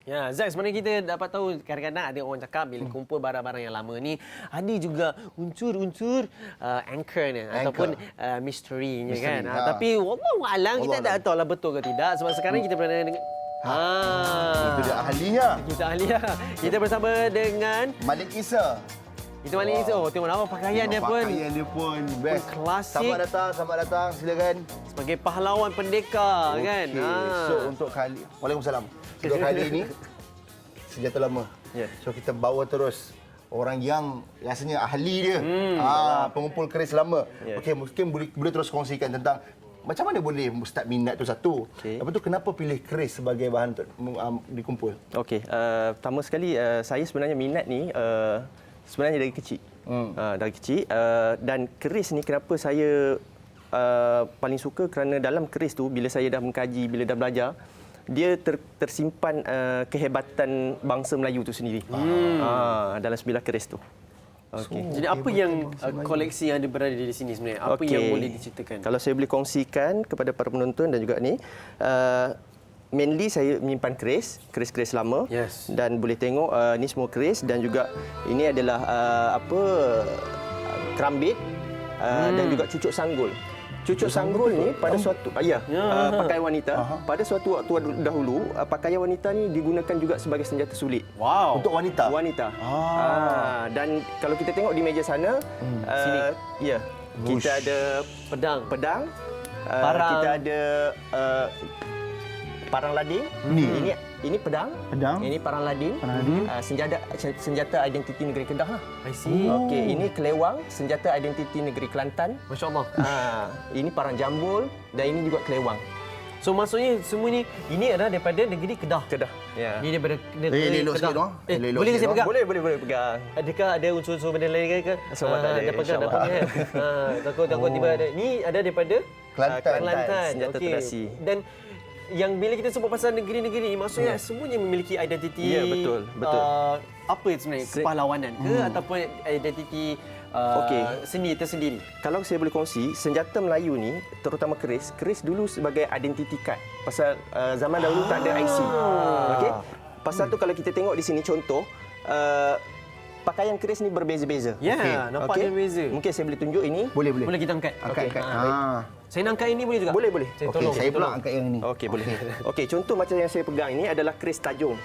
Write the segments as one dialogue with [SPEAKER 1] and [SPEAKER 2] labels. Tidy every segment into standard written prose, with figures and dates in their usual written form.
[SPEAKER 1] Ya, Zak, sebenarnya kita dapat tahu kadang-kadang ada orang cakap bila kumpul barang-barang yang lama ni ada juga unsur-unsur anchor-nya ataupun misteri-nya kan. Tapi wallahu alam kita tak tahu lah betul ke tidak sebab sekarang kita pernah dengar
[SPEAKER 2] Itu dia ahlinya.
[SPEAKER 1] kita ahliah. Kita bersama dengan
[SPEAKER 2] Malik Isa.
[SPEAKER 1] kita Malik Isa. Oh, tengok nama pakaian dia pun
[SPEAKER 2] Pakaian dia pun best.
[SPEAKER 1] klasik.
[SPEAKER 2] Selamat datang, silakan.
[SPEAKER 1] Sebagai pahlawan pendekar kan.
[SPEAKER 2] So untuk kali Waalaikumsalam. Untuk kali ini senjata lama.
[SPEAKER 1] Ya.
[SPEAKER 2] So kita bawa terus orang yang rasanya ahli dia. Pengumpul keris lama.
[SPEAKER 1] Ya.
[SPEAKER 2] Okey, mungkin boleh terus kongsikan tentang macam mana boleh start minat tu satu.
[SPEAKER 3] Okey.
[SPEAKER 2] Lepas tu kenapa pilih keris sebagai bahan untuk dikumpul?
[SPEAKER 3] Okey, pertama sekali saya sebenarnya minat ni sebenarnya dari kecil. Dari kecil dan keris ni kenapa saya paling suka kerana dalam keris tu bila saya dah mengkaji, bila dah belajar, dia tersimpan kehebatan bangsa Melayu tu sendiri. Dalam sebilah keris tu. Okey.
[SPEAKER 1] Jadi apa yang koleksi yang ada berada di sini sebenarnya? Apa yang boleh diceritakan?
[SPEAKER 3] Kalau saya boleh kongsikan kepada para penonton dan juga ni, mainly saya menyimpan keris lama.
[SPEAKER 1] Yes.
[SPEAKER 3] Dan boleh tengok ni semua keris dan juga ini adalah kerambit dan juga cucuk sanggul. Cucuk sanggul ni pada suatu pakaian wanita. Pada suatu waktu dahulu pakaian wanita ni digunakan juga sebagai senjata sulit.
[SPEAKER 1] Wow.
[SPEAKER 2] Untuk wanita.
[SPEAKER 3] Wanita. Dan kalau kita tengok di meja sana,
[SPEAKER 1] Sini.
[SPEAKER 3] ya, kita ada pedang,
[SPEAKER 1] Parang.
[SPEAKER 3] kita ada parang lading. Ini pedang. Ini parang lading. Senjata identiti negeri Kedah lah.
[SPEAKER 1] I see.
[SPEAKER 3] Okey, ini kelewang, senjata identiti negeri Kelantan.
[SPEAKER 1] Masya-Allah.
[SPEAKER 3] Ini parang jambul dan ini juga kelewang.
[SPEAKER 1] So maksudnya semua ini adalah daripada negeri Kedah.
[SPEAKER 3] Kedah. Ya.
[SPEAKER 1] Ini daripada negeri
[SPEAKER 2] elok
[SPEAKER 1] Kedah.
[SPEAKER 2] sikit, no? Elok
[SPEAKER 1] Boleh ke
[SPEAKER 2] sikit,
[SPEAKER 1] saya
[SPEAKER 2] no?
[SPEAKER 1] pegang?
[SPEAKER 3] Boleh pegang.
[SPEAKER 1] Adakah ada unsur-unsur benda lain ke?
[SPEAKER 3] Insya-Allah tak ada,
[SPEAKER 1] Dah pegang, dah
[SPEAKER 3] insya-Allah.
[SPEAKER 1] pegang. Takut tiba ada. Ni ada daripada Kelantan.
[SPEAKER 3] Senjata
[SPEAKER 1] Okey.
[SPEAKER 3] terasi.
[SPEAKER 1] Dan yang bila kita sebut pasal negeri-negeri, maksudnya semuanya memiliki identiti.
[SPEAKER 3] Ya, betul.
[SPEAKER 1] Apa sebenarnya? Kepahlawanan ke ataupun identiti seni tersendiri?
[SPEAKER 3] Kalau saya boleh kongsi, senjata Melayu ni, terutama keris dulu sebagai identity card. Pasal zaman dahulu tak ada IC. Okey. Pasal tu kalau kita tengok di sini contoh, pakaian keris ni berbeza-beza.
[SPEAKER 1] Ya, nampak ada beza.
[SPEAKER 3] Mungkin saya boleh tunjuk ini.
[SPEAKER 2] Boleh.
[SPEAKER 1] Boleh kita angkat?
[SPEAKER 2] Angkat.
[SPEAKER 1] Saya nak angkat ini boleh juga?
[SPEAKER 3] Boleh.
[SPEAKER 1] Saya
[SPEAKER 2] Okey,
[SPEAKER 1] tolong.
[SPEAKER 2] saya pula angkat yang ini.
[SPEAKER 3] Okey, boleh. Okey, contoh macam yang saya pegang ini adalah keris tajung.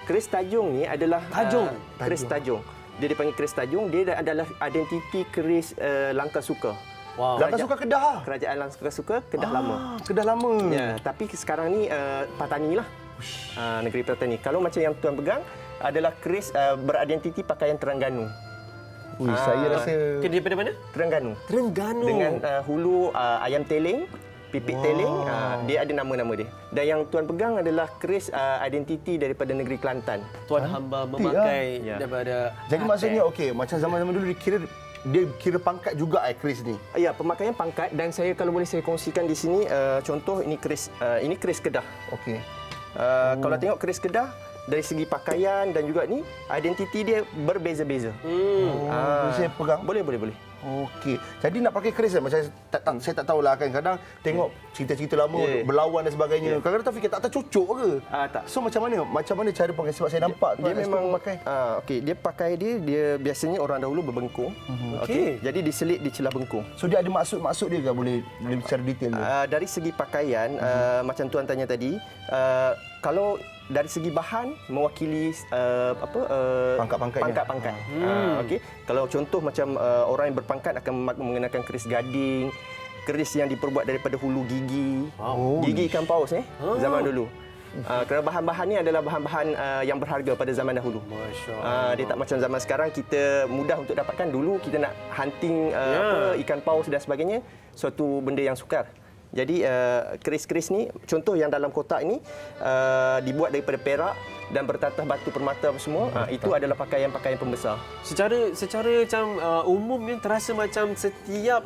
[SPEAKER 3] Keris tajung ni adalah
[SPEAKER 1] Tajung?
[SPEAKER 3] Keris tajung. Dia dipanggil keris tajung, dia adalah identiti keris Langkah Suka.
[SPEAKER 1] Wow.
[SPEAKER 2] Langkah Suka Kedah.
[SPEAKER 3] Kerajaan Langkah Suka Kedah lama.
[SPEAKER 2] Kedah lama.
[SPEAKER 3] Ya, tapi sekarang ni Patani lah. Negeri Patani. Kalau macam yang tuan pegang adalah keris beridentiti pakaian Terengganu.
[SPEAKER 2] Saya rasa
[SPEAKER 1] Daripada mana?
[SPEAKER 3] Terengganu.
[SPEAKER 1] Terengganu.
[SPEAKER 3] Dengan hulu ayam teling, pipit teling, dia ada nama-nama dia. Dan yang tuan pegang adalah keris identiti daripada negeri Kelantan.
[SPEAKER 1] Tuan hamba memakai
[SPEAKER 3] Ya.
[SPEAKER 1] daripada
[SPEAKER 2] jadi maksudnya okey, macam zaman-zaman dulu dia kira pangkat juga keris ni.
[SPEAKER 3] Ya, pemakaian pangkat dan saya kalau boleh saya kongsikan di sini contoh ini keris Kedah.
[SPEAKER 2] Okey.
[SPEAKER 3] Kalau tengok keris Kedah dari segi pakaian dan juga ni identiti dia berbeza-beza.
[SPEAKER 2] Saya pegang.
[SPEAKER 3] Boleh.
[SPEAKER 2] Okey. Jadi nak pakai keris macam saya tak tahulah kan. Kadang tengok cerita-cerita lama berlawan dan sebagainya. Kadang-kadang tak fikir tak tercucuk ke?
[SPEAKER 3] Tak.
[SPEAKER 2] So macam mana cara pakai sebab saya nampak
[SPEAKER 3] Dia memang
[SPEAKER 2] pakai.
[SPEAKER 3] okey, dia pakai dia biasanya orang dahulu berbengkung. Okey. Jadi diselit di celah bengkung.
[SPEAKER 2] So dia ada maksud dia ke boleh bicara detail dia?
[SPEAKER 3] Dari segi pakaian macam tuan tanya tadi, kalau dari segi bahan mewakili
[SPEAKER 2] Pangkat-pangkatnya.
[SPEAKER 3] pangkat. Okey. Kalau contoh macam orang yang berpangkat akan mengenakan keris gading, keris yang diperbuat daripada hulu gigi. Gigi ikan paus zaman dulu. Kerana bahan-bahan ni adalah bahan-bahan yang berharga pada zaman dahulu. Dia tak macam zaman sekarang kita mudah untuk dapatkan. Dulu kita nak hunting ikan paus dan sebagainya, suatu benda yang sukar. Jadi keris-keris ni contoh yang dalam kotak ini dibuat daripada perak dan bertatah batu permata semua. Itu adalah pakaian-pakaian pembesar.
[SPEAKER 1] Secara macam umumnya terasa macam setiap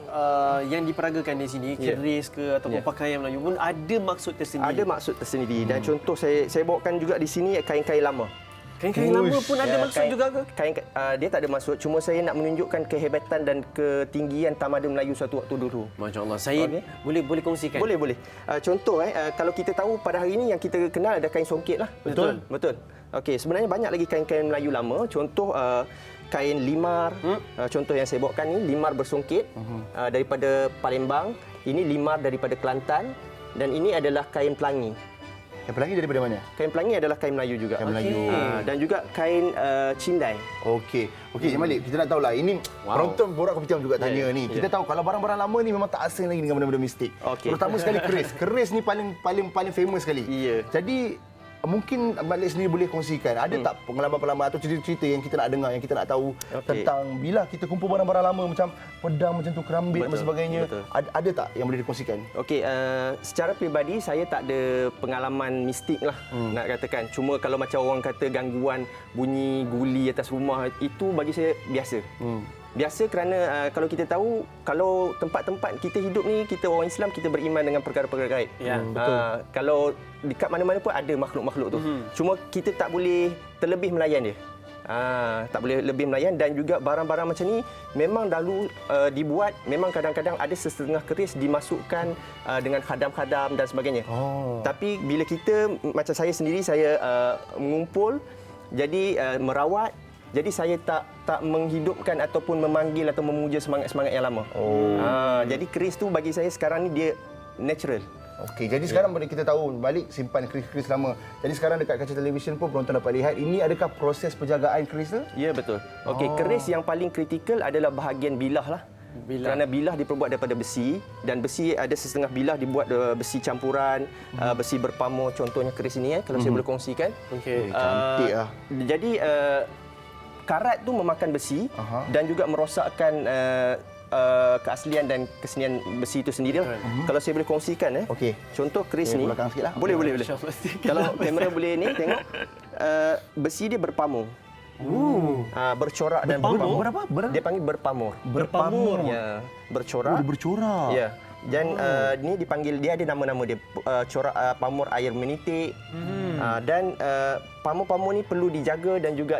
[SPEAKER 1] yang diperagakan di sini keris ke ataupun pakaian Melayu pun ada maksud tersendiri.
[SPEAKER 3] Ada maksud tersendiri dan contoh saya bawakan juga di sini kain-kain lama.
[SPEAKER 1] Kain-kain lama pun ada maksud juga ke?
[SPEAKER 3] Dia tak ada maksud. Cuma saya nak menunjukkan kehebatan dan ketinggian tamadun Melayu suatu waktu dulu.
[SPEAKER 1] Masya Allah. Saya boleh kongsikan?
[SPEAKER 3] Boleh. Contoh, kalau kita tahu pada hari ini yang kita kenal ada kain songket lah.
[SPEAKER 1] Betul.
[SPEAKER 3] Okey, sebenarnya banyak lagi kain-kain Melayu lama. Contoh kain limar. Contoh yang saya bawakan ni limar bersongket daripada Palembang. Ini limar daripada Kelantan dan ini adalah kain pelangi.
[SPEAKER 2] Kain pelangi daripada mana?
[SPEAKER 3] Kain pelangi adalah kain Melayu juga.
[SPEAKER 2] Kain Melayu.
[SPEAKER 3] Dan juga kain cindai.
[SPEAKER 2] Okey, Malik, kita nak tahulah ini penonton Borak Kopitiam juga tanya ni. Kita tahu kalau barang-barang lama ni memang tak asing lagi dengan benda-benda mistik. Terutama sekali keris. Keris ni paling famous sekali.
[SPEAKER 3] Ya.
[SPEAKER 2] Jadi mungkin Malik sendiri boleh kongsikan ada tak pengalaman-pengalaman atau cerita-cerita yang kita nak dengar, yang kita nak tahu tentang bila kita kumpul barang-barang lama macam pedang macam tu, kerambit dan sebagainya. Ada tak yang boleh dikongsikan?
[SPEAKER 3] Okey, secara peribadi saya tak ada pengalaman mistik lah nak katakan. Cuma kalau macam orang kata gangguan bunyi guli atas rumah, itu bagi saya biasa. Biasa kerana kalau kita tahu, kalau tempat-tempat kita hidup ni, kita orang Islam, kita beriman dengan perkara-perkara gaib.
[SPEAKER 1] Ya, betul.
[SPEAKER 3] Kalau dekat mana-mana pun ada makhluk-makhluk tu. Cuma kita tak boleh terlebih melayan dia. Tak boleh lebih melayan. Dan juga barang-barang macam ni memang dahulu dibuat, memang kadang-kadang ada setengah keris dimasukkan dengan khadam-khadam dan sebagainya. Tapi bila kita, macam saya sendiri, saya mengumpul, jadi merawat, jadi saya tak menghidupkan ataupun memanggil atau memuja semangat-semangat yang lama. Jadi keris tu bagi saya sekarang ni dia natural.
[SPEAKER 2] Okey, jadi sekarang boleh kita tahu balik simpan keris-keris lama. Jadi sekarang dekat kaca televisyen pun penonton dapat lihat, ini adakah proses penjagaan keris tu?
[SPEAKER 3] Ya, betul. Okey, keris yang paling kritikal adalah bahagian bilah lah. Kerana bilah diperbuat daripada besi, dan besi ada setengah bilah dibuat besi campuran, besi berpamor. Contohnya keris ini kalau saya boleh kongsikan.
[SPEAKER 2] Okey, cantik lah.
[SPEAKER 3] Jadi karat tu memakan besi dan juga merosakkan keaslian dan kesenian besi itu sendiri. Kalau saya boleh kongsikan,
[SPEAKER 2] Okey.
[SPEAKER 3] contoh keris ni.
[SPEAKER 2] Belakang sikitlah.
[SPEAKER 3] Boleh. Kalau kamera boleh ni tengok, besi dia berpamor. Bercorak dan berpamor. Dia panggil berpamor.
[SPEAKER 2] Berpamor.
[SPEAKER 3] Ya, bercorak.
[SPEAKER 2] Bercorak.
[SPEAKER 3] Ya. Dan ni dipanggil, dia ada nama-nama dia, corak pamor air menitik. Dan pamor-pamor ni perlu dijaga dan juga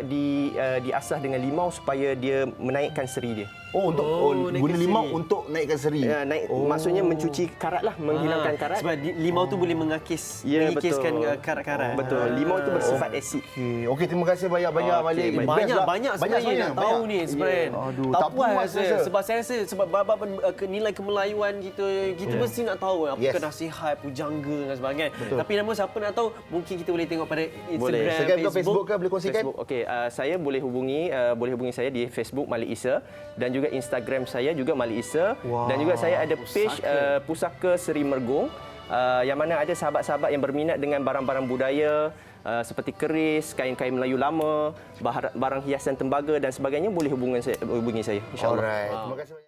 [SPEAKER 3] diasah dengan limau supaya dia menaikkan seri dia.
[SPEAKER 2] Untuk guna limau untuk naikkan seri.
[SPEAKER 3] Ya, maksudnya mencuci karat lah, menghilangkan karat.
[SPEAKER 1] Sebab limau tu boleh mengikiskan karat-karat.
[SPEAKER 3] Betul. Limau itu bersifat asid.
[SPEAKER 2] Okey, terima kasih banyak-banyak Malik.
[SPEAKER 1] Banyak sebenarnya nak tahu ni sebenarnya.
[SPEAKER 2] Aduh,
[SPEAKER 1] tak
[SPEAKER 2] tak
[SPEAKER 1] puas
[SPEAKER 2] puas
[SPEAKER 1] saya. Sebab saya rasa sebab bab nilai kemelayuan kita mesti nak tahu apa nasihat, pujangga dan sebagainya. Tapi nama siapa nak tahu, mungkin kita boleh tengok pada Instagram,
[SPEAKER 2] Facebook ke boleh kongsikan?
[SPEAKER 3] Okey, saya boleh hubungi saya di Facebook Malik Isa, dan juga Instagram saya juga Malik Isa, dan juga saya ada page Pusaka Seri Mergong, yang mana ada sahabat-sahabat yang berminat dengan barang-barang budaya seperti keris, kain-kain Melayu lama, barang hiasan tembaga dan sebagainya, boleh hubungi saya, insya-Allah.
[SPEAKER 2] Alright. Terima kasih banyak.